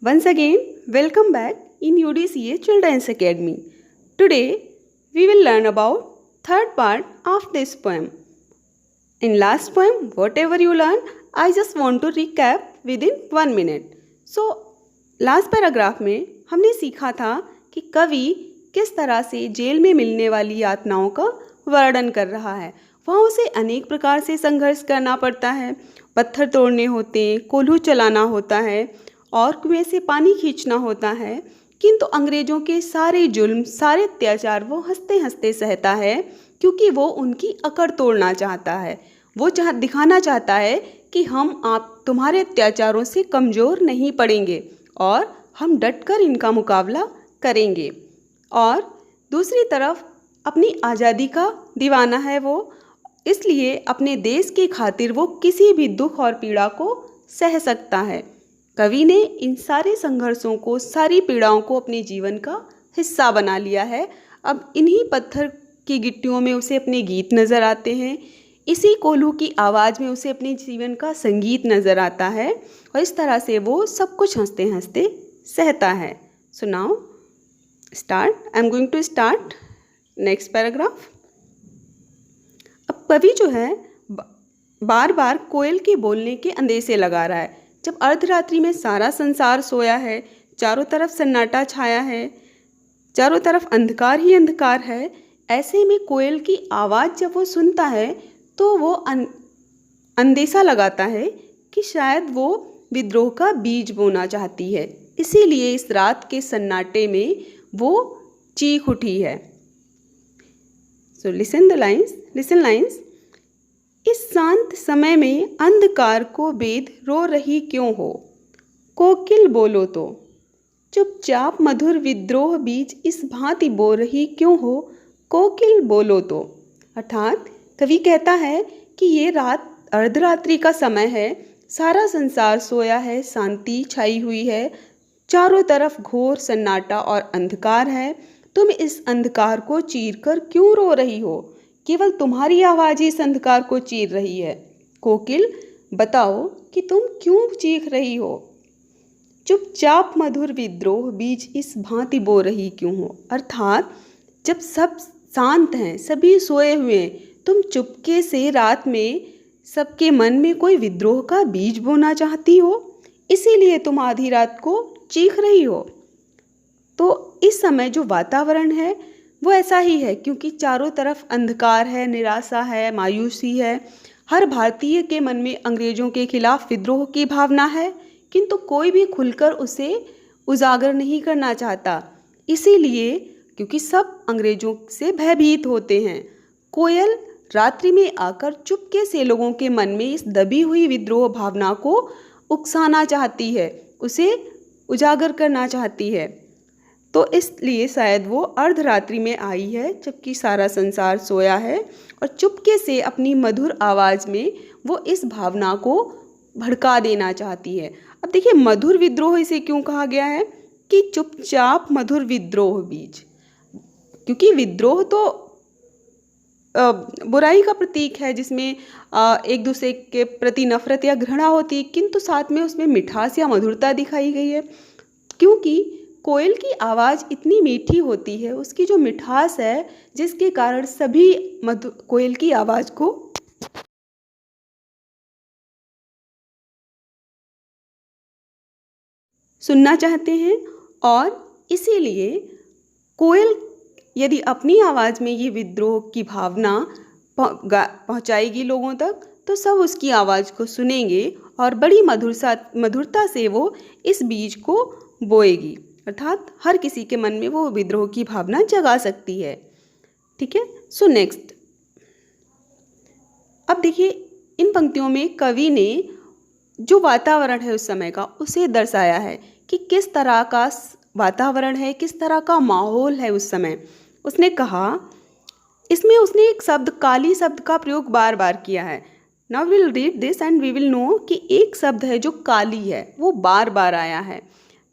Once again, welcome back in UDCA Children's Academy. Today, we will learn about third part of this poem. In last poem, whatever you learn, I just want to recap within 1 minute. So, last paragraph में हमने सीखा था कि कवि किस तरह से jail में मिलने वाली यातनाओं का वर्णन कर रहा है। वहाँ उसे अनेक प्रकार से संघर्ष करना पड़ता है, पत्थर तोड़ने होते हैं, कोल्हू चलाना होता है और कुएं से पानी खींचना होता है, किंतु अंग्रेज़ों के सारे जुल्म, सारे अत्याचार वो हंसते हंसते सहता है, क्योंकि वो उनकी अकड़ तोड़ना चाहता है। वो दिखाना चाहता है कि हम आप तुम्हारे अत्याचारों से कमज़ोर नहीं पड़ेंगे और हम डटकर इनका मुकाबला करेंगे। और दूसरी तरफ अपनी आज़ादी का दीवाना है वो, इसलिए अपने देश की खातिर वो किसी भी दुख और पीड़ा को सह सकता है। कवि ने इन सारे संघर्षों को, सारी पीड़ाओं को अपने जीवन का हिस्सा बना लिया है। अब इन्हीं पत्थर की गिट्टियों में उसे अपने गीत नज़र आते हैं, इसी कोल्हू की आवाज़ में उसे अपने जीवन का संगीत नज़र आता है और इस तरह से वो सब कुछ हंसते हंसते सहता है। So now start, I am going to start next paragraph. अब कवि जो है बार बार कोयल के बोलने के अंदेशे लगा रहा है। जब अर्धरात्रि में सारा संसार सोया है, चारों तरफ सन्नाटा छाया है, चारों तरफ अंधकार ही अंधकार है, ऐसे में कोयल की आवाज़ जब वो सुनता है तो वो अंदेशा लगाता है कि शायद वो विद्रोह का बीज बोना चाहती है। इसीलिए इस रात के सन्नाटे में वो चीख उठी है। So listen lines. इस शांत समय में अंधकार को बेद रो रही क्यों हो, कोकिल बोलो तो। चुपचाप मधुर विद्रोह बीज इस भांति बो रही क्यों हो, कोकिल बोलो तो। अर्थात कवि कहता है कि ये रात अर्धरात्रि का समय है, सारा संसार सोया है, शांति छाई हुई है, चारों तरफ घोर सन्नाटा और अंधकार है। तुम इस अंधकार को चीर कर क्यों रो रही हो, केवल तुम्हारी आवाज़ ही इस अंधकार को चीर रही है। कोकिल बताओ कि तुम क्यों चीख रही हो। चुपचाप मधुर विद्रोह बीज इस भांति बो रही क्यों हो। अर्थात जब सब शांत हैं, सभी सोए हुए हैं, तुम चुपके से रात में सबके मन में कोई विद्रोह का बीज बोना चाहती हो, इसीलिए तुम आधी रात को चीख रही हो। तो इस समय जो वातावरण है वो ऐसा ही है, क्योंकि चारों तरफ अंधकार है, निराशा है, मायूसी है। हर भारतीय के मन में अंग्रेज़ों के खिलाफ विद्रोह की भावना है, किंतु कोई भी खुलकर उसे उजागर नहीं करना चाहता। इसीलिए क्योंकि सब अंग्रेज़ों से भयभीत होते हैं, कोयल रात्रि में आकर चुपके से लोगों के मन में इस दबी हुई विद्रोह भावना को उकसाना चाहती है, उसे उजागर करना चाहती है। तो इसलिए शायद वो अर्धरात्रि में आई है, जबकि सारा संसार सोया है, और चुपके से अपनी मधुर आवाज़ में वो इस भावना को भड़का देना चाहती है। अब देखिए, मधुर विद्रोह इसे क्यों कहा गया है कि चुपचाप मधुर विद्रोह बीज, क्योंकि विद्रोह तो बुराई का प्रतीक है, जिसमें एक दूसरे के प्रति नफरत या घृणा होती है, किंतु साथ में उसमें मिठास या मधुरता दिखाई गई है। क्योंकि कोयल की आवाज़ इतनी मीठी होती है, उसकी जो मिठास है, जिसके कारण सभी कोयल की आवाज़ को सुनना चाहते हैं। और इसीलिए कोयल यदि अपनी आवाज़ में ये विद्रोह की भावना पहुंचाएगी लोगों तक, तो सब उसकी आवाज़ को सुनेंगे और बड़ी मधुरता से वो इस बीज को बोएगी। अर्थात हर किसी के मन में वो विद्रोह की भावना जगा सकती है। ठीक है। सो नेक्स्ट, अब देखिए, इन पंक्तियों में कवि ने जो वातावरण है उस समय का, उसे दर्शाया है कि किस तरह का वातावरण है, किस तरह का माहौल है उस समय। उसने कहा, इसमें उसने एक शब्द, काली शब्द का प्रयोग बार बार किया है। Now will read this and we will know कि एक शब्द है जो काली है, वो बार बार आया है।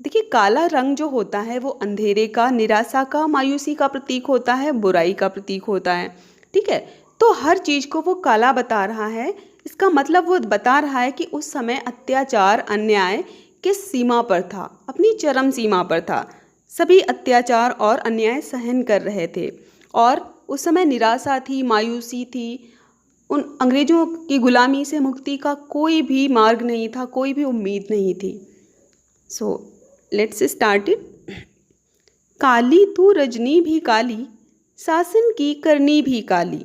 देखिए, काला रंग जो होता है वो अंधेरे का, निराशा का, मायूसी का प्रतीक होता है, बुराई का प्रतीक होता है। ठीक है। तो हर चीज़ को वो काला बता रहा है। इसका मतलब वो बता रहा है कि उस समय अत्याचार, अन्याय किस सीमा पर था, अपनी चरम सीमा पर था। सभी अत्याचार और अन्याय सहन कर रहे थे और उस समय निराशा थी, मायूसी थी। उन अंग्रेजों की गुलामी से मुक्ति का कोई भी मार्ग नहीं था, कोई भी उम्मीद नहीं थी। So let's start it. काली तू रजनी भी काली, शासन की करनी भी काली,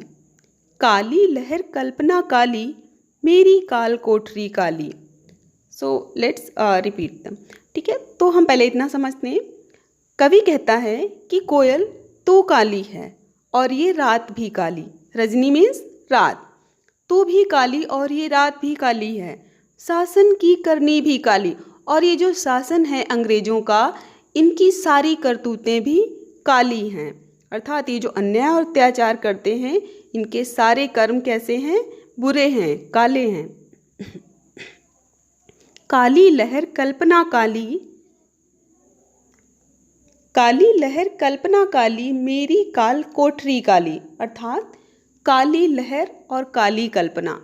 काली लहर कल्पना काली, मेरी काल कोठरी काली। सो लेट्स रिपीट दम। ठीक है, तो हम पहले इतना समझते हैं। कवि कहता है कि कोयल तू काली है और ये रात भी काली। रजनी मीन्स रात, तू भी काली और ये रात भी काली है। शासन की करनी भी काली, और ये जो शासन है अंग्रेजों का, इनकी सारी करतूतें भी काली हैं। अर्थात ये जो अन्याय और अत्याचार करते हैं, इनके सारे कर्म कैसे हैं, बुरे हैं, काले हैं। काली लहर कल्पना काली, काली लहर कल्पना काली, मेरी काल कोठरी काली। अर्थात काली लहर और काली कल्पना,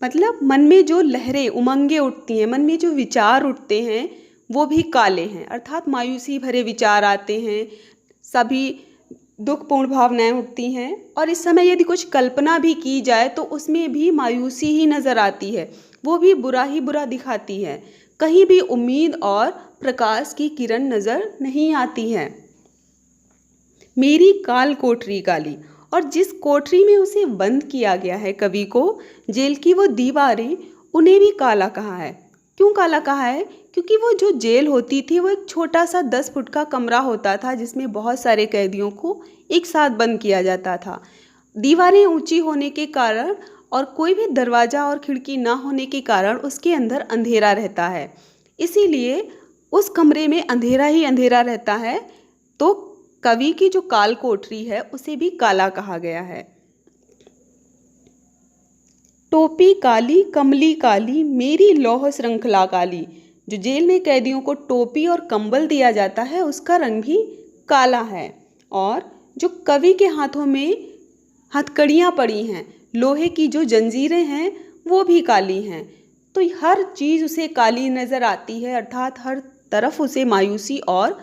मतलब मन में जो लहरें उमंगें उठती हैं, मन में जो विचार उठते हैं, वो भी काले हैं। अर्थात मायूसी भरे विचार आते हैं, सभी दुखपूर्ण भावनाएं उठती हैं। और इस समय यदि कुछ कल्पना भी की जाए तो उसमें भी मायूसी ही नज़र आती है, वो भी बुरा ही बुरा दिखाती है। कहीं भी उम्मीद और प्रकाश की किरण नज़र नहीं आती है। मेरी काल कोठरी काली, और जिस कोठरी में उसे बंद किया गया है कवि को, जेल की वो दीवारें, उन्हें भी काला कहा है। क्यों काला कहा है? क्योंकि वो जो जेल होती थी वो एक छोटा सा 10 फुट का कमरा होता था जिसमें बहुत सारे कैदियों को एक साथ बंद किया जाता था। दीवारें ऊंची होने के कारण और कोई भी दरवाज़ा और खिड़की ना होने के कारण उसके अंदर अंधेरा रहता है, इसीलिए उस कमरे में अंधेरा ही अंधेरा रहता है। तो कवि की जो काल कोठरी है उसे भी काला कहा गया है। टोपी काली कमली काली, मेरी लौह श्रृंखला काली। जो जेल में कैदियों को टोपी और कंबल दिया जाता है उसका रंग भी काला है। और जो कवि के हाथों में हथकड़ियाँ पड़ी हैं, लोहे की जो जंजीरें हैं, वो भी काली हैं। तो हर चीज़ उसे काली नज़र आती है, अर्थात हर तरफ उसे मायूसी और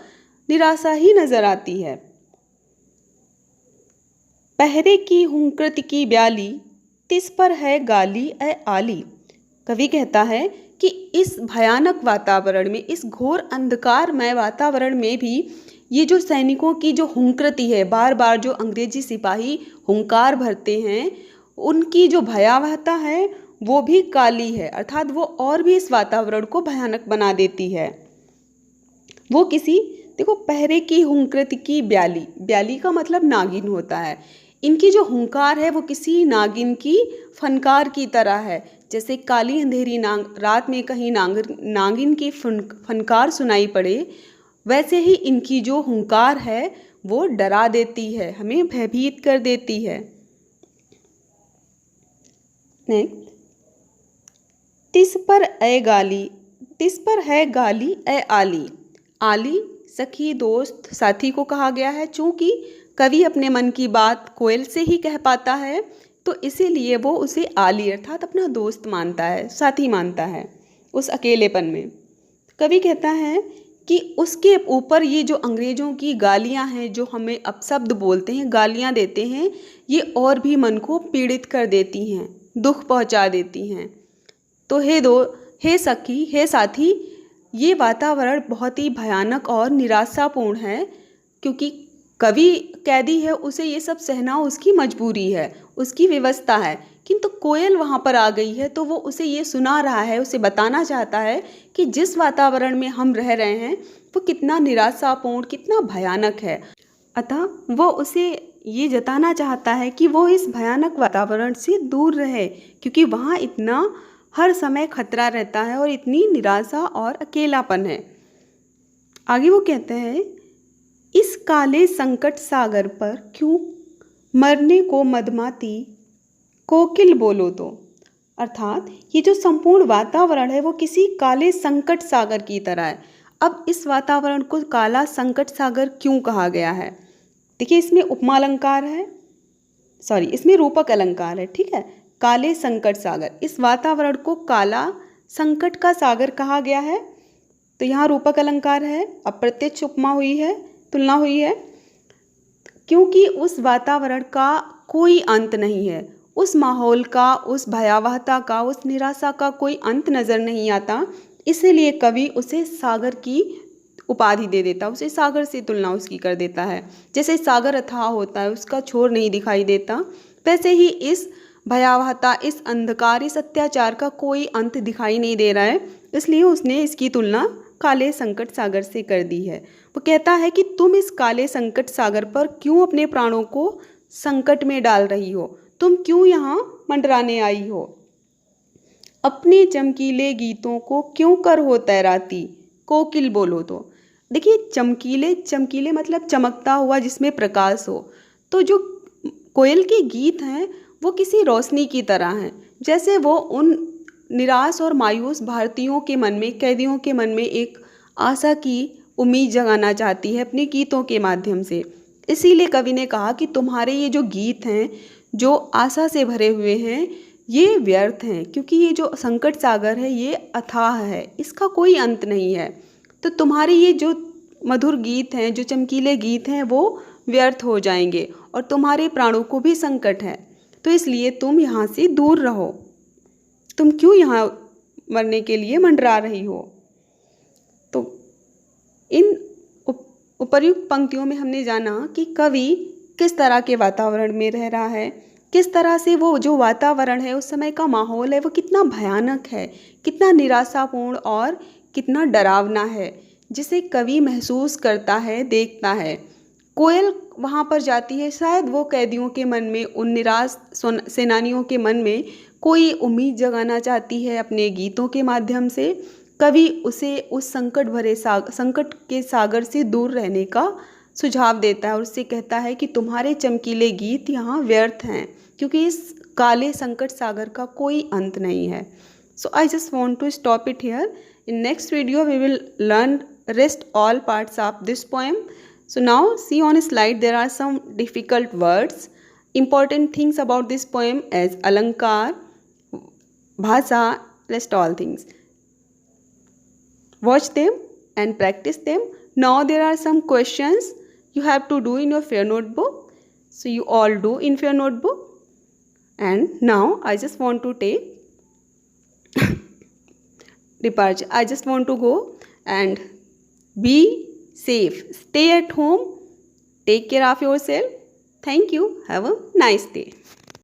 निराशा ही नज़र आती है। पहरे की हुंकृत की ब्याली, तिस पर है गाली ए आली। कवि कहता है कि इस भयानक वातावरण में, इस घोर अंधकारमय वातावरण में भी ये जो सैनिकों की जो हुंकृति है, बार बार जो अंग्रेजी सिपाही हुंकार भरते हैं, उनकी जो भयावहता है वो भी काली है। अर्थात वो और भी इस वातावरण को भयानक बना देती है। वो किसी, देखो, पहरे की हुंकृत की ब्याली, ब्याली का मतलब नागिन होता है। इनकी जो हुंकार है वो किसी नागिन की फनकार की तरह है। जैसे काली अंधेरी रात में कहीं नागिन की फनकार सुनाई पड़े, वैसे ही इनकी जो हुंकार है वो डरा देती है, हमें भयभीत कर देती है। नेक्स्ट, तिस पर ए गाली, तिस पर है गाली ए आली। आली सखी, दोस्त, साथी को कहा गया है। चूँकि कवि अपने मन की बात कोयल से ही कह पाता है, तो इसीलिए वो उसे आली अर्थात अपना दोस्त मानता है, साथी मानता है उस अकेलेपन में। कवि कहता है कि उसके ऊपर ये जो अंग्रेज़ों की गालियाँ हैं, जो हमें अपशब्द बोलते हैं, गालियाँ देते हैं, ये और भी मन को पीड़ित कर देती हैं, दुख पहुँचा देती हैं। तो हे सखी, हे साथी, ये वातावरण बहुत ही भयानक और निराशापूर्ण है, क्योंकि कवि कैदी है, उसे ये सब सहना उसकी मजबूरी है, उसकी व्यवस्था है। किंतु कोयल वहाँ पर आ गई है तो वो उसे ये सुना रहा है, उसे बताना चाहता है कि जिस वातावरण में हम रह रहे हैं वो कितना निराशापूर्ण, कितना भयानक है। अतः वो उसे ये जताना चाहता है कि वो इस भयानक वातावरण से दूर रहे, क्योंकि वहाँ इतना हर समय खतरा रहता है और इतनी निराशा और अकेलापन है। आगे वो कहते हैं, इस काले संकट सागर पर क्यों मरने को मदमाती कोकिल बोलो तो। अर्थात ये जो संपूर्ण वातावरण है वो किसी काले संकट सागर की तरह है। अब इस वातावरण को काला संकट सागर क्यों कहा गया है? देखिए, इसमें उपमा अलंकार है, इसमें रूपक अलंकार है। ठीक है, काले संकट सागर, इस वातावरण को काला संकट का सागर कहा गया है। तो यहाँ रूपक अलंकार है, अप्रत्यक्ष उपमा हुई है, तुलना हुई है, क्योंकि उस वातावरण का कोई अंत नहीं है, उस माहौल का, उस भयावहता का, उस निराशा का कोई अंत नज़र नहीं आता, इसीलिए कवि उसे सागर की उपाधि दे देता, उसे सागर से तुलना उसकी कर देता है। जैसे सागर अथाह होता है, उसका छोर नहीं दिखाई देता, वैसे ही इस भयावहता, इस अंधकार, इस अत्याचार का कोई अंत दिखाई नहीं दे रहा है, इसलिए उसने इसकी तुलना काले संकट सागर से कर दी है। वो कहता है कि तुम इस काले संकट सागर पर क्यों अपने प्राणों को संकट में डाल रही हो, तुम क्यों यहाँ मंडराने आई हो, अपने चमकीले गीतों को क्यों कर हो तैराती, कोकिल बोलो तो। देखिए, चमकीले, चमकीले मतलब चमकता हुआ, जिसमें प्रकाश हो। तो जो कोयल के गीत हैं वो किसी रोशनी की तरह हैं, जैसे वो उन निराश और मायूस भारतीयों के मन में, कैदियों के मन में एक आशा की उम्मीद जगाना चाहती है अपने गीतों के माध्यम से। इसीलिए कवि ने कहा कि तुम्हारे ये जो गीत हैं, जो आशा से भरे हुए हैं, ये व्यर्थ हैं, क्योंकि ये जो संकट सागर है ये अथाह है, इसका कोई अंत नहीं है। तो तुम्हारे ये जो मधुर गीत हैं, जो चमकीले गीत हैं, वो व्यर्थ हो जाएंगे और तुम्हारे प्राणों को भी संकट है, तो इसलिए तुम यहाँ से दूर रहो, तुम क्यों यहाँ मरने के लिए मंडरा रही हो। तो इन उपर्युक्त पंक्तियों में हमने जाना कि कवि किस तरह के वातावरण में रह रहा है, किस तरह से वो जो वातावरण है, उस समय का माहौल है, वो कितना भयानक है, कितना निराशापूर्ण और कितना डरावना है, जिसे कवि महसूस करता है, देखता है। कोयल वहाँ पर जाती है, शायद वो कैदियों के मन में, उन निराश सेनानियों के मन में कोई उम्मीद जगाना चाहती है अपने गीतों के माध्यम से। कवि उसे उस संकट के सागर से दूर रहने का सुझाव देता है और उससे कहता है कि तुम्हारे चमकीले गीत यहाँ व्यर्थ हैं, क्योंकि इस काले संकट सागर का कोई अंत नहीं है। So I just want to stop it here. In next video we will learn rest all parts of this poem. So now see on a slide, there are some difficult words, important things about this poem as alankar, bhasha, rest all things. Watch them and practice them. Now there are some questions you have to do in your fair notebook. So you all do in fair notebook. And now I just want to take departure. I just want to go and be safe. Stay at home. Take care of yourself. Thank you. Have a nice day.